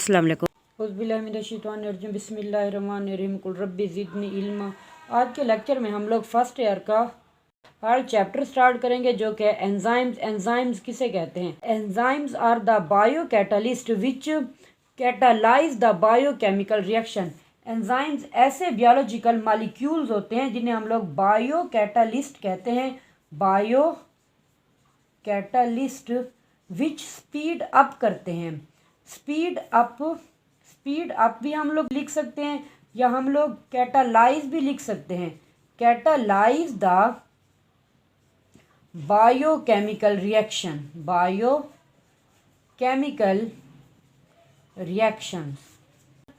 अस्सलाम वालेकुम। बिस्मिल्लाहिर्रहमानिर्रहीम कुल रब्बी ज़िदनी इल्मा। आज के लेक्चर में हम लोग फर्स्ट ईयर का हर चैप्टर स्टार्ट करेंगे जो कि एंजाइम्स। एंजाइम्स किसे कहते हैं? Enzymes are the bio catalyst which catalyse the biochemical reaction. Enzymes ऐसे बियोलॉजिकल मॉलिक्यूल्स होते हैं जिन्हें हम लोग बायो कैटलिस्ट कहते हैं। बायो कैटलिस्ट विच स्पीड अप करते हैं। स्पीड अप भी हम लोग लिख सकते हैं या हम लोग कैटालाइज भी लिख सकते हैं। Catalyse the biochemical reaction. Biochemical reactions.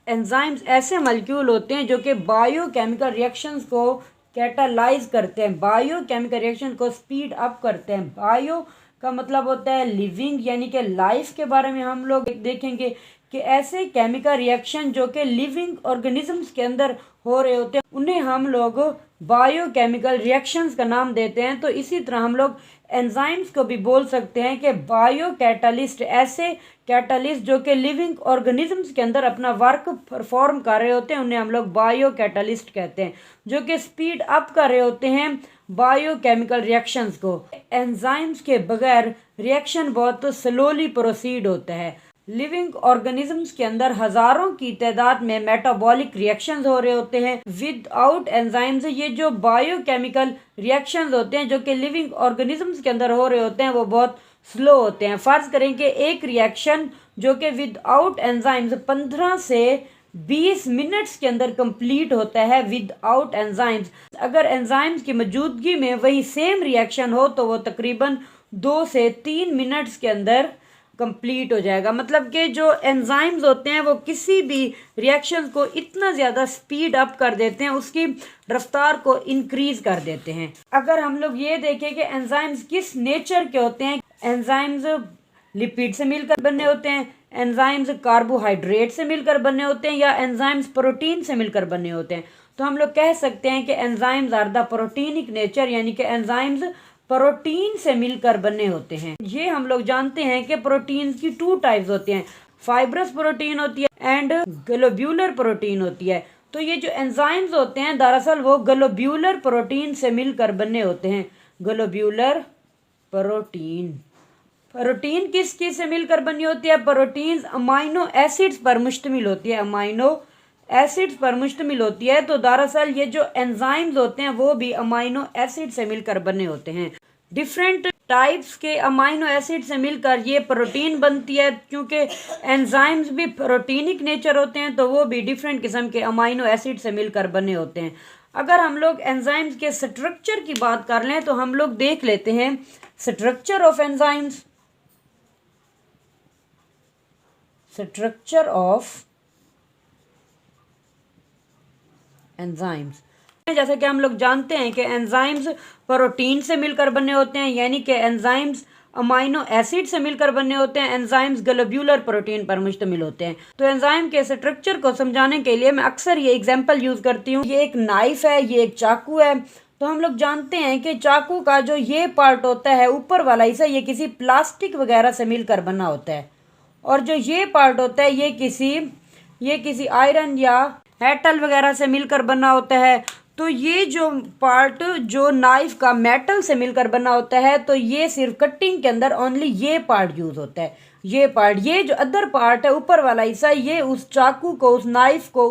Enzymes ऐसे मॉलिक्यूल होते हैं जो कि बायोकेमिकल रिएक्शंस को कैटालाइज करते हैं, बायोकेमिकल रिएक्शन को स्पीड अप करते हैं। बायो का मतलब होता है लिविंग, यानी कि लाइफ के बारे में हम लोग देखेंगे कि ऐसे केमिकल रिएक्शन जो कि लिविंग ऑर्गेनिजम्स के अंदर हो रहे होते हैं उन्हें हम लोग बायोकेमिकल रिएक्शंस का नाम देते हैं। तो इसी तरह हम लोग एंजाइम्स को भी बोल सकते हैं कि बायो कैटलिस्ट, ऐसे कैटलिस्ट जो कि लिविंग ऑर्गेनिजम्स के अंदर अपना वर्क परफॉर्म कर रहे होते हैं उन्हें हम लोग बायो कैटलिस्ट कहते हैं, जो कि स्पीड अप कर रहे होते हैं बायोकेमिकल रिएक्शंस को। एंजाइम्स के बगैर रिएक्शन बहुत स्लोली प्रोसीड होता है। लिविंग ऑर्गेनिजम्स के अंदर हजारों की तादाद में मेटाबॉलिक रिएक्शंस हो रहे होते हैं। विदाउट एंजाइम्स ये जो बायोकेमिकल रिएक्शंस होते हैं जो कि लिविंग ऑर्गेनिजम्स के अंदर हो रहे होते हैं वो बहुत स्लो होते हैं। फर्ज करें कि एक रिएक्शन जो कि विदाउट एंजाइम्स 15 से 20 मिनट्स के अंदर कंप्लीट होता है विदाउट एंजाइम्स। अगर एंजाइम्स की मौजूदगी में वही सेम रिएक्शन हो तो वो तकरीबन 2 से 3 मिनट्स के अंदर कंप्लीट हो जाएगा। मतलब कि जो एंजाइम्स होते हैं वो किसी भी रिएक्शन को इतना ज़्यादा स्पीड अप कर देते हैं, उसकी रफ्तार को इंक्रीज कर देते हैं। अगर हम लोग ये देखें कि एंजाइम्स किस नेचर के होते हैं, एंजाइम्स लिपिड से मिलकर बने होते हैं, एंजाइम्स कार्बोहाइड्रेट से मिलकर बने होते हैं या एंजाइम्स प्रोटीन से मिलकर बने होते हैं, तो हम लोग कह सकते हैं कि enzymes are the proteinic nature, यानी कि एंजाइम्स प्रोटीन से मिलकर बने होते हैं। ये हम लोग जानते हैं कि प्रोटीन की 2 टाइप्स होती हैं, फाइब्रस प्रोटीन होती है एंड ग्लोब्यूलर प्रोटीन होती है। तो ये जो एंजाइम्स होते हैं दरअसल वो ग्लोब्यूलर प्रोटीन से मिलकर बने होते हैं। Globular protein. प्रोटीन किस चीज से मिलकर बनी होती है? प्रोटीन्स अमाइनो एसिड्स पर मुश्तमिल होती है, अमाइनो एसिड्स पर मुश्तमिल होती है। तो दरअसल ये जो एंजाइम्स होते हैं वो भी अमाइनो एसिड से मिलकर बने होते हैं। डिफरेंट टाइप्स के अमाइनो एसिड से मिलकर ये प्रोटीन बनती है। क्योंकि एंजाइम्स भी प्रोटीनिक नेचर होते हैं तो वो भी डिफरेंट किस्म के अमाइनो एसिड से मिलकर बने होते हैं। अगर हम लोग एंजाइम्स के स्ट्रक्चर की बात कर लें तो हम लोग देख लेते हैं structure of enzymes. Structure of enzymes, जैसे कि हम लोग जानते हैं कि एंजाइम्स प्रोटीन से मिलकर बने होते हैं, यानी कि एंजाइम्स अमाइनो एसिड से मिलकर बने होते हैं। एंजाइम्स ग्लोब्यूलर प्रोटीन पर मुश्तमिल होते हैं। तो एंजाइम के स्ट्रक्चर को समझाने के लिए मैं अक्सर ये एग्जांपल यूज करती हूँ। ये एक नाइफ है, ये एक चाकू है। तो हम लोग जानते हैं कि चाकू का जो ये पार्ट होता है ऊपर वाला हिस्सा, ये किसी प्लास्टिक वगैरह से मिलकर बना होता है, और जो ये पार्ट होता है ये किसी आयरन या मेटल वगैरह से मिलकर बना होता है। तो ये जो पार्ट जो नाइफ का मेटल से मिलकर बना होता है तो ये सिर्फ कटिंग के अंदर ओनली ये पार्ट यूज होता है। ये पार्ट, ये जो अदर पार्ट है ऊपर वाला हिस्सा, ये उस चाकू को, उस नाइफ को,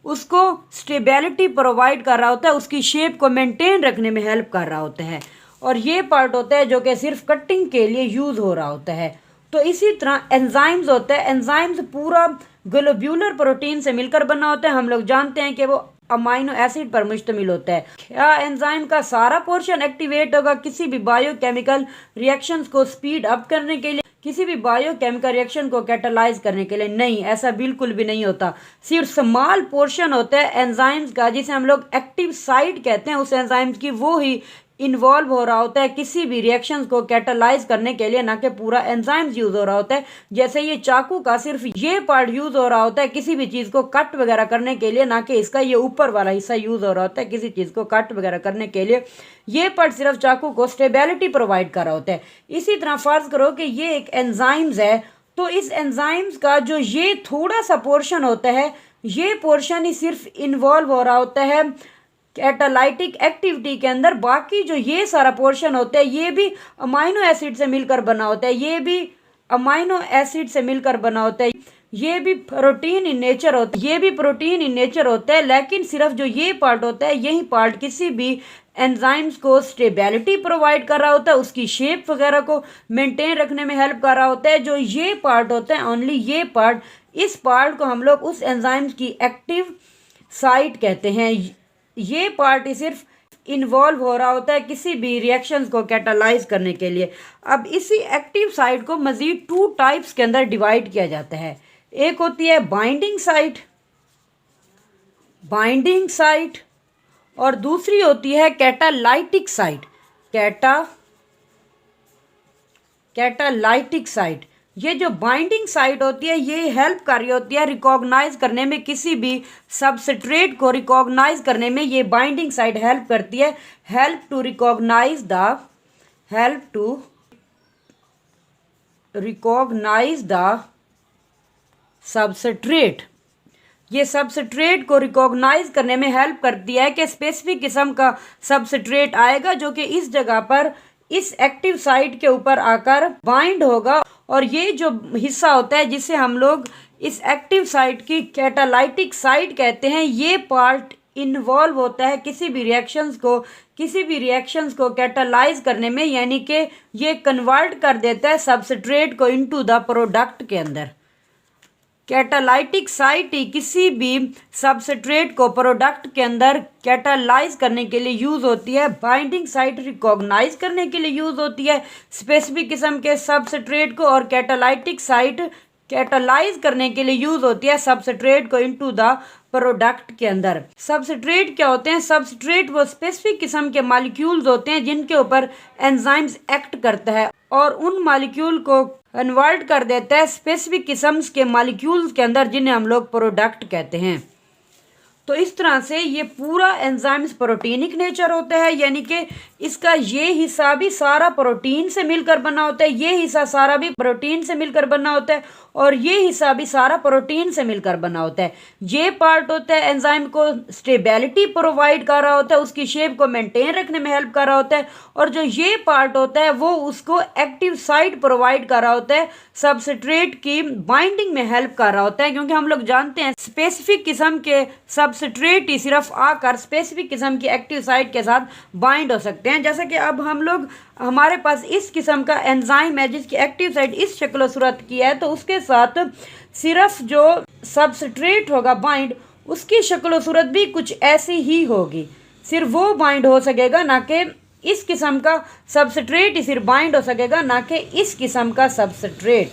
उसको स्टेबिलिटी प्रोवाइड कर रहा होता है, उसकी शेप को मेंटेन रखने में हेल्प कर रहा होता है। और ये पार्ट होता है जो कि सिर्फ कटिंग के लिए यूज हो रहा होता है। तो इसी तरह एंजाइम्स होता है। एंजाइम्स पूरा ग्लोब्यूलर प्रोटीन से मिलकर बना होता है। हम लोग जानते हैं कि वो अमाइनो एसिड पर मुश्तमिल होता है। क्या एंजाइम का सारा पोर्शन एक्टिवेट होगा किसी भी बायोकेमिकल रिएक्शंस को स्पीड अप करने के लिए, किसी भी बायोकेमिकल रिएक्शन को कैटालाइज करने के लिए? नहीं, ऐसा बिल्कुल भी नहीं होता। सिर्फ स्मॉल पोर्शन होता है एंजाइम्स का, जिसे हम लोग एक्टिव साइट कहते हैं, उस एंजाइम्स की वो ही इन्वॉल्व हो रहा होता है किसी भी रिएक्शंस को कैटालाइज करने के लिए, ना कि पूरा एंजाइम्स यूज हो रहा होता है। जैसे ये चाकू का सिर्फ ये पार्ट यूज हो रहा होता है किसी भी चीज को कट वगैरह करने के लिए, ना कि इसका ये ऊपर वाला हिस्सा यूज हो रहा होता है किसी चीज को कट वगैरह करने के लिए। ये पार्ट सिर्फ चाकू को स्टेबिलिटी प्रोवाइड कर रहा होता है। इसी तरह फर्ज करो कि ये एक एंजाइम्स है, तो इस एंजाइम्स का जो ये थोड़ा सा पोर्शन होता है, ये पोर्शन ही सिर्फ इन्वॉल्व हो रहा होता है कैटालाइटिक एक्टिविटी के अंदर। बाकी जो ये सारा पोर्शन होता है ये भी अमाइनो एसिड से मिलकर बना होता है, ये भी अमाइनो एसिड से मिलकर बना होता है, ये भी प्रोटीन इन नेचर होता है, ये भी प्रोटीन इन नेचर होता है। लेकिन सिर्फ जो ये पार्ट होता है, यही पार्ट किसी भी एंजाइम्स को स्टेबिलिटी प्रोवाइड कर रहा होता है, उसकी शेप वगैरह को मेंटेन रखने में हेल्प कर रहा होता है। जो ये पार्ट होता है, ओनली ये पार्ट, इस पार्ट को हम लोग उस एंजाइम्स की एक्टिव साइट कहते हैं। ये पार्ट ही सिर्फ इन्वॉल्व हो रहा होता है किसी भी रिएक्शंस को कैटालाइज करने के लिए। अब इसी एक्टिव साइट को मज़ीद 2 टाइप्स के अंदर डिवाइड किया जाता है। एक होती है बाइंडिंग साइट और दूसरी होती है कैटालाइटिक साइट। कैटालाइटिक साइट, ये जो बाइंडिंग साइट होती है ये हेल्प कर रही होती है रिकॉग्नाइज करने में, किसी भी सबस्ट्रेट को रिकॉग्नाइज करने में ये बाइंडिंग साइट हेल्प करती है। Help to recognise the substrate, ये सबस्ट्रेट को रिकॉग्नाइज करने में हेल्प करती है कि स्पेसिफिक किस्म का सबस्ट्रेट आएगा जो कि इस जगह पर इस एक्टिव साइट के ऊपर आकर बाइंड होगा। और ये जो हिस्सा होता है जिसे हम लोग इस एक्टिव साइट की कैटालाइटिक साइट कहते हैं, ये पार्ट इन्वॉल्व होता है किसी भी रिएक्शंस को कैटालाइज करने में, यानी कि ये कन्वर्ट कर देता है सबस्ट्रेट को इनटू द प्रोडक्ट के अंदर। कैटालाइटिक साइट ही किसी भी सबस्ट्रेट को प्रोडक्ट के अंदर कैटालाइज करने के लिए यूज़ होती है। बाइंडिंग साइट रिकॉग्नाइज करने के लिए यूज़ होती है स्पेसिफिक किस्म के सबस्ट्रेट को, और कैटालाइटिक साइट कैटालाइज करने के लिए यूज़ होती है सबस्ट्रेट को इनटू द प्रोडक्ट के अंदर। सबस्ट्रेट क्या होते हैं? सबस्ट्रेट वो स्पेसिफिक किस्म के मॉलिक्यूल्स होते हैं जिनके ऊपर एंजाइम्स एक्ट करता है और उन मॉलिक्यूल को कन्वर्ट कर देता है स्पेसिफिक किस्म के मॉलिक्यूल्स के अंदर, जिन्हें हम लोग प्रोडक्ट कहते हैं। तो इस तरह से ये पूरा एंजाइम्स प्रोटीनिक नेचर होता है, यानी कि इसका ये हिस्सा भी सारा प्रोटीन से मिलकर बना होता है, ये हिस्सा सारा भी प्रोटीन से मिलकर बना होता है, और ये हिस्सा भी सारा प्रोटीन से मिलकर बना होता है। ये पार्ट होता है एंजाइम को स्टेबिलिटी प्रोवाइड कर रहा होता है, उसकी शेप को मेंटेन रखने में हेल्प कर रहा होता है, और जो ये पार्ट होता है वो उसको एक्टिव साइट प्रोवाइड कर रहा होता है, सबस्ट्रेट की बाइंडिंग में हेल्प कर रहा होता है। क्योंकि हम लोग जानते हैं स्पेसिफिक किस्म के सबस्ट्रेट ही सिर्फ आकर स्पेसिफिक किस्म की एक्टिव साइट के साथ बाइंड हो सकते हैं। जैसा कि अब हम लोग, हमारे पास इस किस्म का एंजाइम है जिसकी एक्टिव साइट इस शक्ल सूरत की है, तो उसके साथ सिर्फ जो सबस्ट्रेट होगा बाइंड, उसकी शक्ल सूरत भी कुछ ऐसी ही होगी, सिर्फ वो बाइंड हो सकेगा, ना कि इस किस्म का सबस्ट्रेट ही सिर्फ बाइंड हो सकेगा, ना कि इस किस्म का सबस्ट्रेट।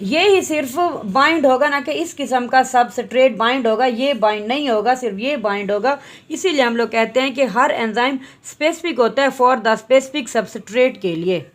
ये ही सिर्फ बाइंड होगा, ना कि इस किस्म का सबस्ट्रेट बाइंड होगा, ये बाइंड नहीं होगा, सिर्फ ये बाइंड होगा। इसीलिए हम लोग कहते हैं कि हर एंजाइम स्पेसिफिक होता है फॉर द स्पेसिफिक सबस्ट्रेट के लिए।